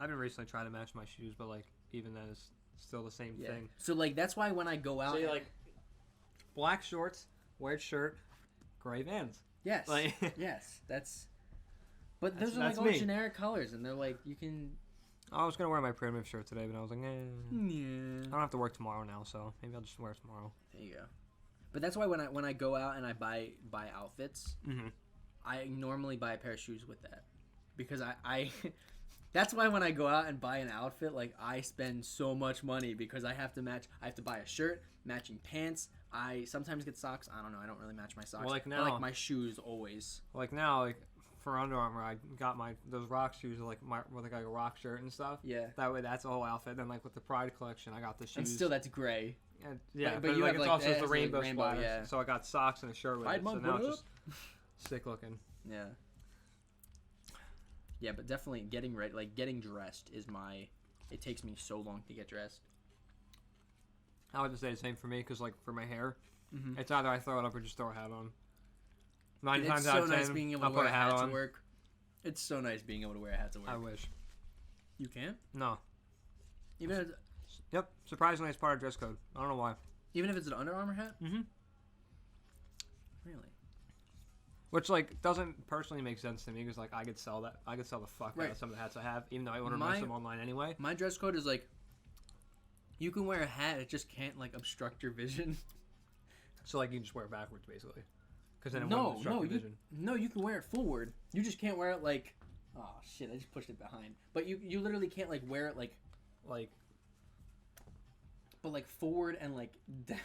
I've been recently trying to match my shoes, but like even then it's still the same Yeah. thing. So like that's why when I go out So you like black shorts, white shirt, gray Vans. yes. Like yes, that's but That's- those are like that's all me. generic colors and they're like you can I was gonna wear my primitive shirt today, but I was like, I yeah. don't have to work tomorrow now, so maybe I'll just wear it tomorrow. There you go. But that's why when I go out and I buy outfits, Mm-hmm. I normally buy a pair of shoes with that, because I that's why when I go out and buy an outfit, like I spend so much money because I have to match. I have to buy a shirt, matching pants. I sometimes get socks. I don't know. I don't really match my socks. Well, like I now- like my shoes always. Like now, like for Under Armour, I got those rock shoes, with like a rock shirt and stuff. Yeah. That way, that's the whole outfit. Then like with the Pride collection, I got the shoes. And still, that's gray. And, yeah, but but you like have, it's like, also it the has, like, rainbow, rainbow, splatter. yeah. So I got socks and a shirt with Pride it. So month, now what it's just sick looking. Yeah. Yeah, but definitely getting ready, like getting dressed, is my. It takes me so long to get dressed. I would just say the same for me because like for my hair, Mhm. it's either I throw it up or just throw a hat on. 9 It's times so out of 10, nice being able I'll to put wear a hat to on. work. It's so nice being able to wear a hat to work. I wish. You can't? No. Even if, Yep. Surprisingly, it's part of dress code. I don't know why. even if it's an Under Armour hat? Mm-hmm. Really? Which like doesn't personally make sense to me because like I could sell that. I could sell the fuck out Right. of some of the hats I have, even though I order My- most of them online anyway. My dress code is like, you can wear a hat, it just can't like obstruct your vision. So like you can just wear it backwards basically, because then it No, won't obstruct no, your you, vision. no, you can wear it forward. You just can't wear it like, oh shit, I just pushed it behind. But you literally can't like wear it like, Like but like forward and like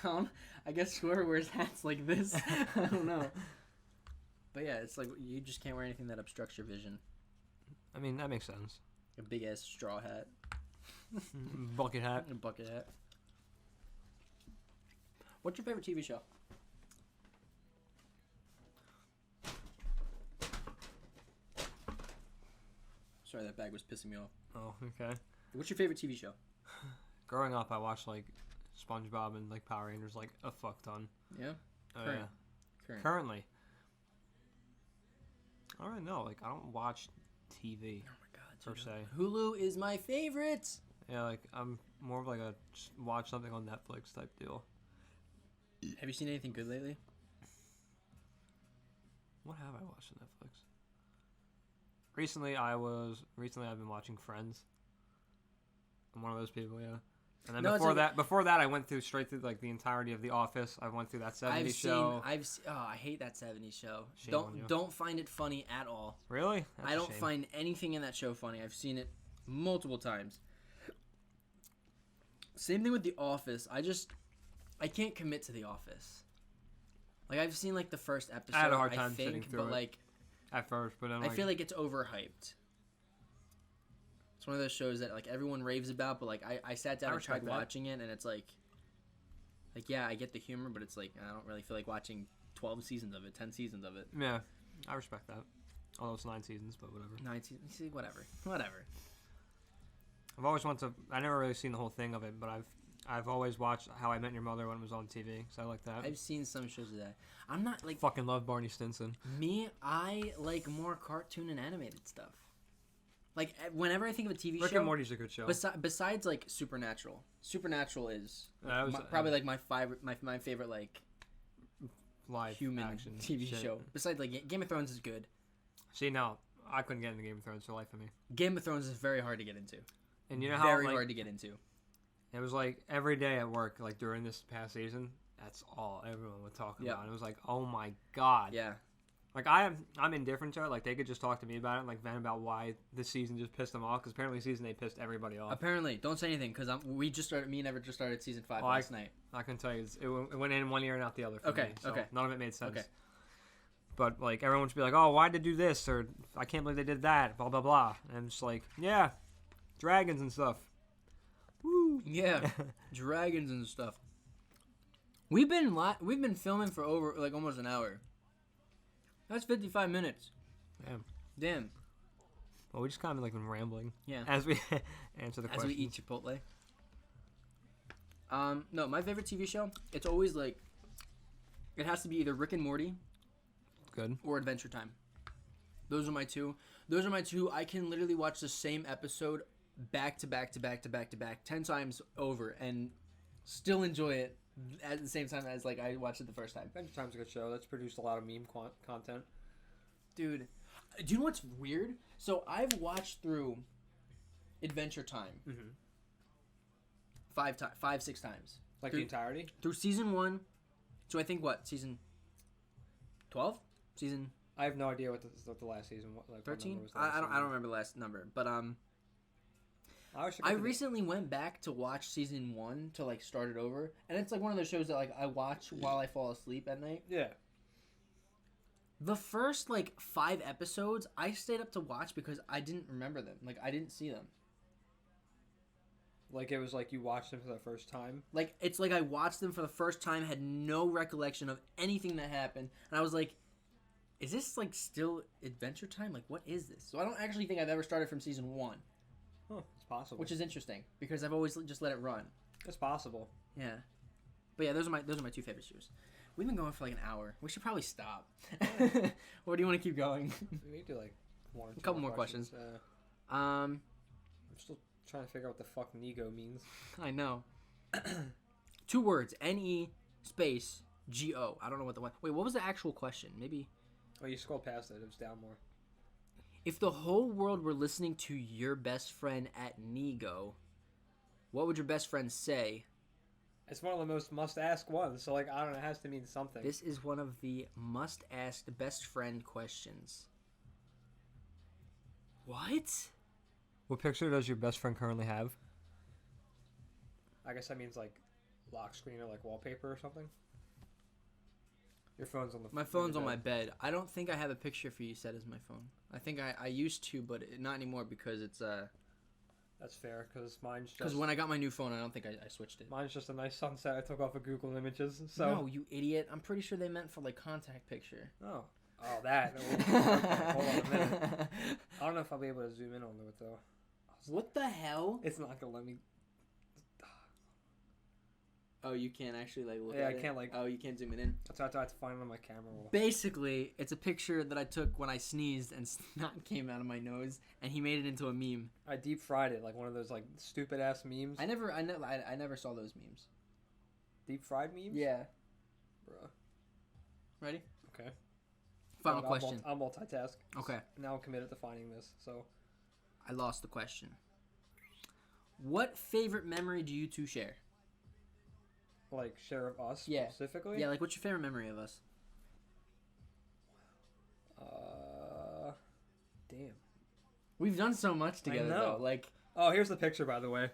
down. I guess whoever wears hats like this, I don't know. But yeah, it's like you just can't wear anything that obstructs your vision. I mean that makes sense. A big ass straw hat, Bucket hat. a bucket hat. What's your favorite TV show? Sorry, that bag was pissing me off. Oh, okay. What's your favorite TV show? Growing up, I watched like SpongeBob and like Power Rangers like a fuck ton. Yeah, Oh, Current. yeah. current. Currently. I don't know. Like I don't watch TV Oh my god, per dude. se. Hulu is my favorite. Yeah, like I'm more of like a just watch something on Netflix type deal. Have you seen anything good lately? What have I watched on Netflix? Recently, I've been watching Friends. I'm one of those people, yeah. And then No, it's before that, I went straight through like the entirety of The Office. I went through that 70s show. Oh, I hate that 70s show. Shame on you. Don't find it funny at all. Really? That's I a don't shame. find anything in that show funny. I've seen it multiple times. Same thing with The Office. I can't commit to The Office. Like, I've seen, like, the first episode, I had a hard time sitting think, through but, it. like, At first, but then I feel like it's overhyped. It's one of those shows that, like, everyone raves about, but, like, I sat down I and tried respect that. watching it, and it's like, yeah, I get the humor, but it's like, I don't really feel like watching 12 seasons of it, 10 seasons of it. yeah, I respect that. Although it's 9 seasons, but whatever. 9 seasons, see, whatever. Whatever. I've always wanted to. I never really seen the whole thing of it, but I've always watched How I Met Your Mother when it was on TV, so I like that. I've seen some shows of that. I'm not, like, Fucking love Barney Stinson. I like more cartoon and animated stuff. Like, whenever I think of a TV Rick show, and Morty's a good show. besides like Supernatural is That was, probably like my favorite like live human action TV shit. show. Besides, like, Game of Thrones is good. See, no, I couldn't get into Game of Thrones for the life of me. Game of Thrones is very hard to get into. And you know how Very like, hard to get into. it was like every day at work, like during this past season, that's all everyone would talk Yeah. about. And it was like, oh my god. Yeah. Like I'm indifferent to it. Like they could just talk to me about it, and like vent about why this season just pissed them off. Because apparently season 8 pissed everybody off. Apparently, don't say anything because me and Ever just started season 5 Oh, last night. I can tell you, it went in one ear and out the other. For Okay, me, so okay. None of it made sense. Okay. But like everyone would be like, oh, why'd they do this? Or I can't believe they did that. Blah blah blah. And I'm just like, yeah, dragons and stuff. Woo. Yeah, dragons and stuff. We've been filming for over like almost an hour. That's 55 minutes. Damn. Damn. Well, we just kind of like been rambling. Yeah. As we answer the As question. we eat Chipotle. No, my favorite TV show, it's always like, it has to be either Rick and Morty Good. or Adventure Time. Those are my two. I can literally watch the same episode back to back 10 times over and still enjoy it at the same time as like I watched it the first time. Adventure Time's a good show. That's produced a lot of meme content. Dude, do you know what's weird? So I've watched through Adventure Time Mm-hmm. 6 times. Like Through- the entirety? Through season 1. So I think what? Season 12? Season I have no idea what the last season was. Like, 13? I don't remember the last number, but I recently went back to watch season 1 to like start it over, and it's like one of those shows that like I watch while I fall asleep at night. Yeah. The first like 5 episodes I stayed up to watch because I didn't remember them. Like I didn't see them. Like it was like you watched them for the first time. Like it's like I watched them for the first time, had no recollection of anything that happened, and I was like, is this like still Adventure Time? Like what is this? So I don't actually think I've ever started from season 1, Huh, it's possible. which is interesting because I've always just let it run. It's possible. Yeah. But yeah, those are my 2 favorite shows. We've been going for like an hour. We should probably stop. Or do you want to keep going? We need to do like one or two A couple more questions. I'm still trying to figure out what the fuck Nego means. I know. 2 words. N-E space G-O. I don't know what the one. Wait, what was the actual question? Maybe. Oh, you scrolled past it. It was down more. If the whole world were listening to your best friend at Nego, what would your best friend say? It's one of the most must-ask ones, so like I don't know, it has to mean something. This is one of the must-ask best friend questions. What? What picture does your best friend currently have? I guess that means like lock screen or like wallpaper or something. Your phone's on the. My phone's on my bed. I don't think I have a picture for you set as my phone. I think I used to, but not anymore because it's That's fair, because mine's because just. when I got my new phone, I don't think I switched it. Mine's just a nice sunset I took off of Google Images. So. No, you idiot! I'm pretty sure they meant for like contact picture. Oh. Oh, that. Hold on a minute. I don't know if I'll be able to zoom in on it though. What the hell? It's not gonna let me. Oh, you can't actually like look Yeah, at I it? can't, like- Oh, you can't zoom it in. That's why I have to find it on my camera roll. Basically, it's a picture that I took when I sneezed and snot came out of my nose, and he made it into a meme. I deep fried it like one of those like stupid ass memes. I never saw those memes. Deep fried memes. Yeah. Bruh. Ready? Okay. Final I'll question. I'll multitask. Okay. Now I'm committed to finding this. So. I lost the question. What favorite memory do you two share? Like share of us Yeah. specifically. Yeah, like what's your favorite memory of us? Damn. We've done so much together know. though. Like Oh, here's the picture, by the way.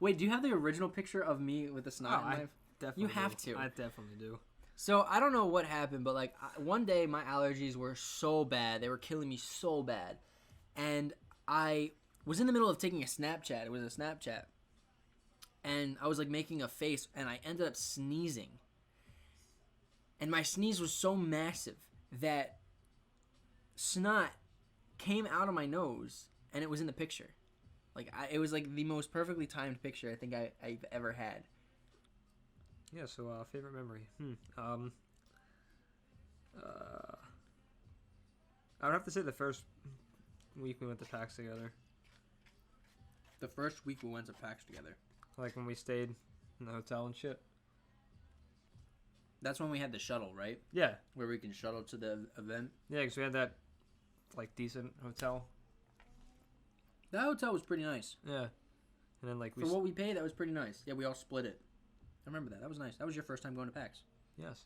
Wait, do you have the original picture of me with the snot Oh, knife? Definitely You have do. to. I definitely do. So I don't know what happened, but like one day my allergies were so bad. They were killing me so bad. And I was in the middle of taking a Snapchat. It was a Snapchat. And I was like making a face and I ended up sneezing. And my sneeze was so massive that snot came out of my nose and it was in the picture. Like it was like the most perfectly timed picture I think I've ever had. Yeah. So favorite memory. I would have to say the first week we went to PAX together. The first week we went to PAX together. Like when we stayed in the hotel and shit. That's when we had the shuttle, right? Yeah. Where we can shuttle to the event. Yeah, because we had that like decent hotel. That hotel was pretty nice. Yeah. And then like For what we paid, that was pretty nice. Yeah, we all split it. I remember that. That was nice. That was your first time going to PAX. Yes.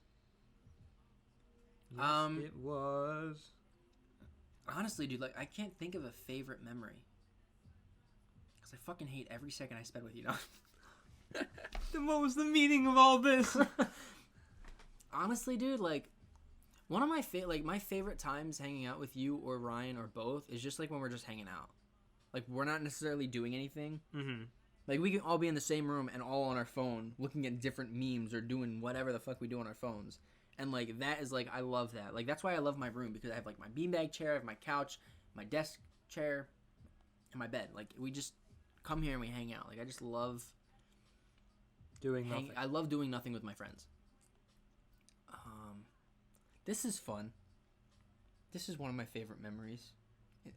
It was. Honestly, dude, like I can't think of a favorite memory. Cause I fucking hate every second I spent with you now. Then what was the meaning of all this? Honestly, dude, like one of my my favorite times hanging out with you or Ryan or both is just like when we're just hanging out. Like we're not necessarily doing anything. Mm-hmm. Like we can all be in the same room and all on our phone looking at different memes or doing whatever the fuck we do on our phones. And like that is like I love that. Like that's why I love my room, because I have like my beanbag chair, I have my couch, my desk chair, and my bed. Like we just come here and we hang out. Like I just love Doing nothing. I love doing nothing with my friends. This is fun. This is one of my favorite memories.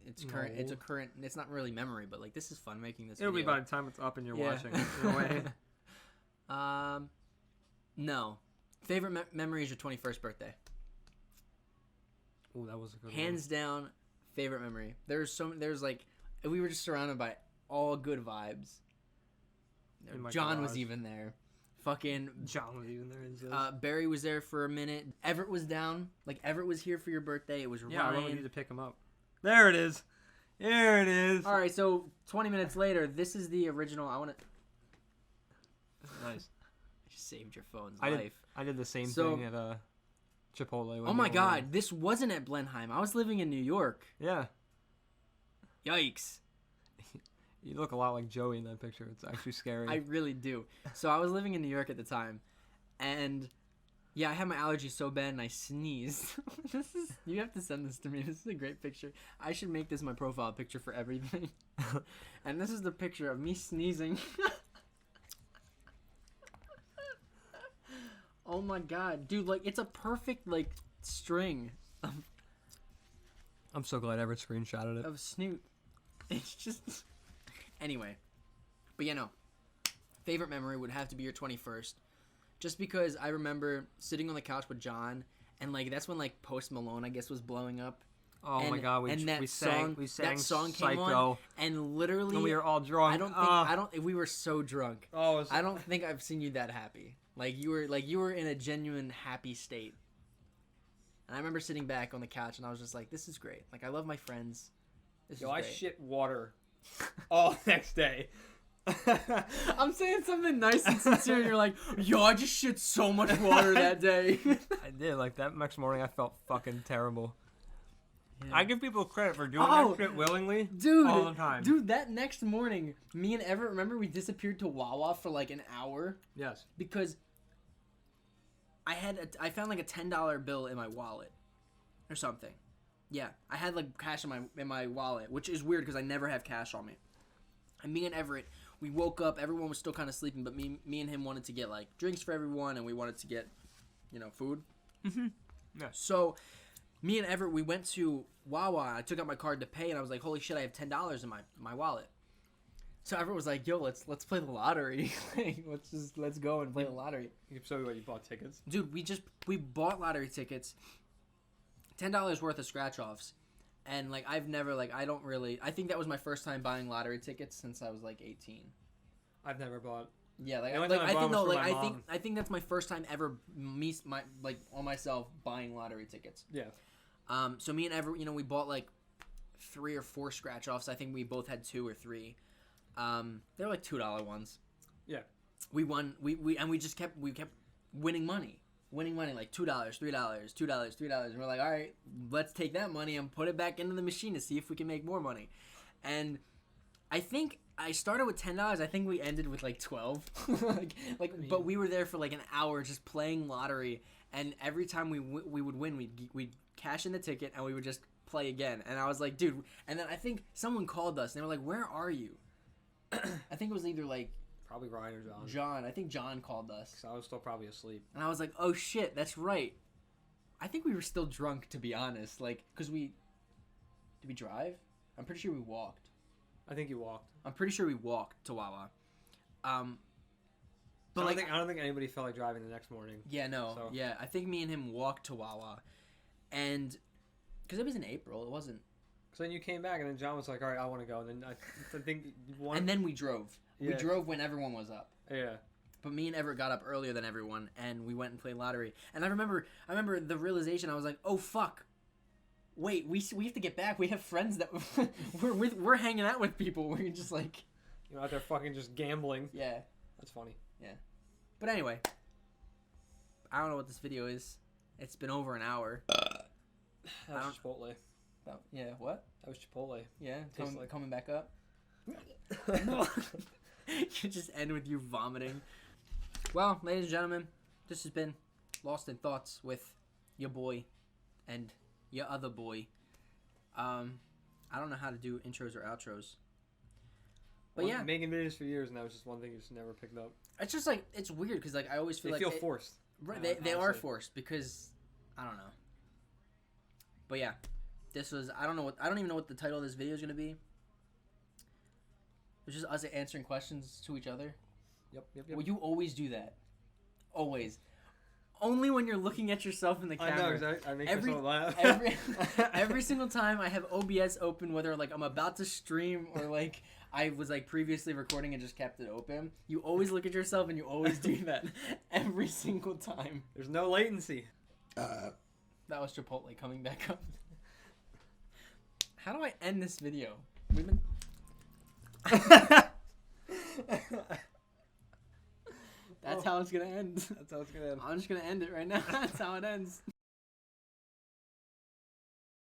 It's current. No. It's a current. It's not really memory, but like this is fun making this. It'll be video. by the time it's up and you're Yeah. watching. In a way. No. Favorite memory is your 21st birthday. Oh, that was a good Hands down, favorite memory. There's like we were just surrounded by all good vibes. In my John was garage. even there. Fucking one. John was even there. and says- Barry was there for a minute. Everett was down. Like Everett was here for your birthday. It was yeah, I Ryan. really need to pick him up. There it is. There it is. All right, so 20 minutes later, this is the original. I want to. Nice. Just saved your phone's I life. did the same So- thing at Chipotle. when Oh you my were God, in. this wasn't at Blenheim. I was living in New York. Yeah. Yikes. You look a lot like Joey in that picture. It's actually scary. I really do. So I was living in New York at the time, and yeah, I had my allergies so bad and I sneezed. You have to send this to me. This is a great picture. I should make this my profile picture for everything. And this is the picture of me sneezing. Oh my God, dude! Like it's a perfect like string I'm so glad I ever screenshotted it. of snoot. It's just anyway. But yeah, no. Favorite memory would have to be your 21st. Just because I remember sitting on the couch with John, and like that's when like Post Malone I guess was blowing up. Oh my And- God, and that we sang that song came Psycho. on, and literally And we were all drunk. I don't we were so drunk. Oh, it was- I don't think I've seen you that happy. Like you were in a genuine happy state. And I remember sitting back on the couch and I was just like, this is great. Like I love my friends. This Yo, is I great. shit water all next day. I'm saying something nice and sincere, and you're like, yo, I just shit so much water that day. I did. Like that next morning, I felt fucking terrible. Yeah. I give people credit for doing Oh, that shit willingly, Dude, all the time. dude, that next morning, me and Everett, remember we disappeared to Wawa for like an hour Yes. because I found like a $10 bill in my wallet or something. Yeah, I had like cash in my wallet, which is weird because I never have cash on me. And me and Everett, we woke up. Everyone was still kind of sleeping, but me and him wanted to get like drinks for everyone, and we wanted to get, food. Yeah. So, me and Everett, we went to Wawa. I took out my card to pay, and I was like, "Holy shit, I have $10 in my wallet." So Everett was like, "Yo, let's play the lottery. Like, let's go and play the lottery." You can show me what you bought tickets. Dude, we bought lottery tickets, $10 worth of scratch offs, and like I've never like I think that was my first time buying lottery tickets since I was like 18. I've never bought. Yeah, like, The only like time I I bought think was no, for like my mom. I think that's my first time ever on myself buying lottery tickets. Yeah. So me and Everett, we bought like 3 or 4 scratch offs. I think we both had 2 or 3. They're like $2 ones. Yeah. We won. We just kept winning money. Winning money like $2, $3, $2, $3, and we're like, all right, let's take that money and put it back into the machine to see if we can make more money. And I think I started with $10. I think we ended with like 12. But we were there for like an hour just playing lottery, and every time we would win, we'd cash in the ticket and we would just play again. And I was like, dude. And then I think someone called us and they were like, where are you? I think it was either like Probably Ryan or John. John. I think John called us. 'Cause I was still probably asleep. And I was like, oh shit, that's right. I think we were still drunk, to be honest. Like, because did we drive? I'm pretty sure we walked. I think you walked. I'm pretty sure we walked to Wawa. But I don't think anybody felt like driving the next morning. Yeah, no. So. Yeah, I think me and him walked to Wawa. And, because it was in April, it wasn't. So then you came back, and then John was like, all right, I want to go. And then I think one... And then we drove. Yeah. We drove when everyone was up. Yeah. But me and Everett got up earlier than everyone, and we went and played lottery. And I remember the realization. I was like, "Oh fuck, wait, we have to get back. We have friends that we're hanging out with people. We're just like, You're out there fucking just gambling. yeah, That's funny. yeah." But anyway, I don't know what this video is. It's been over an hour. That was Chipotle. Yeah, what? That was Chipotle. Yeah, Tastes like- coming back up. You just end with you vomiting. Well, ladies and gentlemen, this has been Lost in Thoughts with your boy and your other boy. I don't know how to do intros or outros. But yeah, Making videos for years, and that was just one thing you just never picked up. it's just like, it's weird because like I always feel They like feel forced. Right, they are forced because I don't know. But yeah, this was I don't even know what the title of this video is gonna be. It's just us answering questions to each other. Yep. Well, you always do that. Always. Only when you're looking at yourself in the camera. I know, because I make Every- myself laugh. Every single time I have OBS open, whether like I'm about to stream or like I was like previously recording and just kept it open, you always look at yourself and you always do that every single time. There's no latency. That was Chipotle coming back up. How do I end this video? We've been... That's how it's gonna end. That's how it's gonna end. I'm just gonna end it right now. That's how it ends.